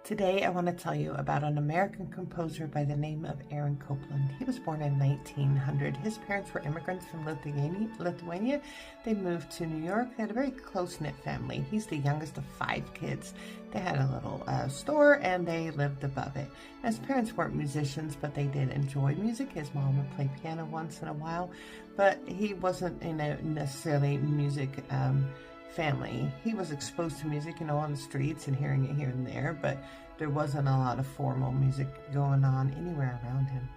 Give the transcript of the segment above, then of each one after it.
Today, I want to tell you about an American composer by the name of Aaron Copland. He was born in 1900. His parents were immigrants from Lithuania. They moved to New York. They had a very close-knit family. He's the youngest of 5 kids. They had a little store and they lived above it. His parents weren't musicians, but they did enjoy music. His mom would play piano once in a while, but he wasn't in a necessarily music family. He was exposed to music, on the streets and hearing it here and there, but there wasn't a lot of formal music going on anywhere around him.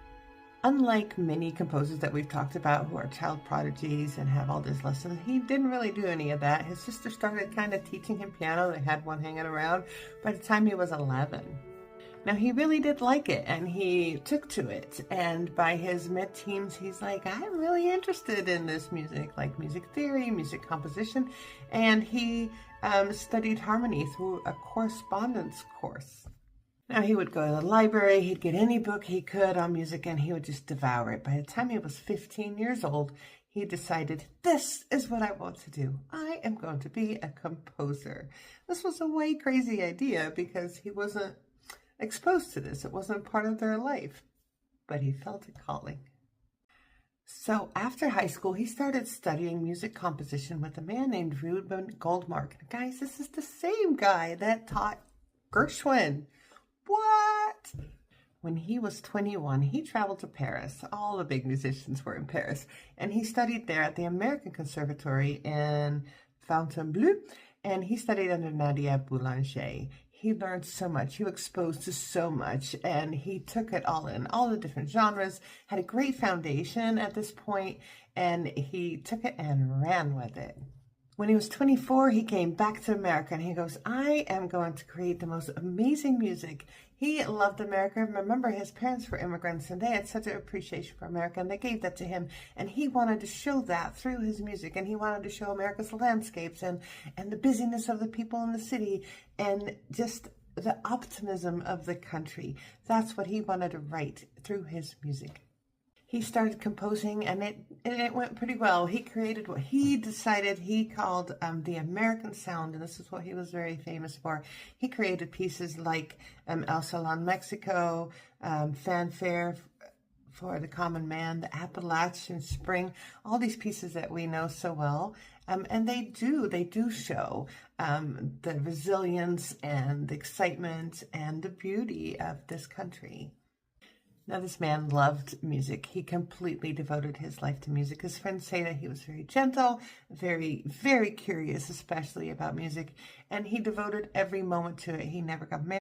Unlike many composers that we've talked about who are child prodigies and have all these lessons, he didn't really do any of that. His sister started kind of teaching him piano. They had one hanging around by the time he was 11. Now, he really did like it, and he took to it, and by his mid-teens, he's like, I'm really interested in this music, like music theory, music composition, and he studied harmony through a correspondence course. Now, he would go to the library, he'd get any book he could on music, and he would just devour it. By the time he was 15 years old, he decided, this is what I want to do. I am going to be a composer. This was a way crazy idea because he wasn't exposed to this. It wasn't part of their life, but he felt a calling. So after high school, he started studying music composition with a man named Reuben Goldmark. Guys, this is the same guy that taught Gershwin. What? When he was 21, he traveled to Paris. All the big musicians were in Paris, and he studied there at the American Conservatory in Fontainebleau, and he studied under Nadia Boulanger. He learned so much, he was exposed to so much, and he took it all in, all the different genres, had a great foundation at this point, and he took it and ran with it. When he was 24, he came back to America, and he goes, I am going to create the most amazing music. He loved America. Remember, his parents were immigrants, and they had such an appreciation for America, and they gave that to him, and he wanted to show that through his music, and he wanted to show America's landscapes and the busyness of the people in the city and just the optimism of the country. That's what he wanted to write through his music. He started composing, and it went pretty well. He created what he decided he called the American sound, and this is what he was very famous for. He created pieces like El Salon Mexico, Fanfare for the Common Man, the Appalachian Spring, all these pieces that we know so well. And they do show the resilience and the excitement and the beauty of this country. Now, this man loved music. He completely devoted his life to music. His friends say that he was very gentle, very, very curious, especially about music, and he devoted every moment to it. He never got married.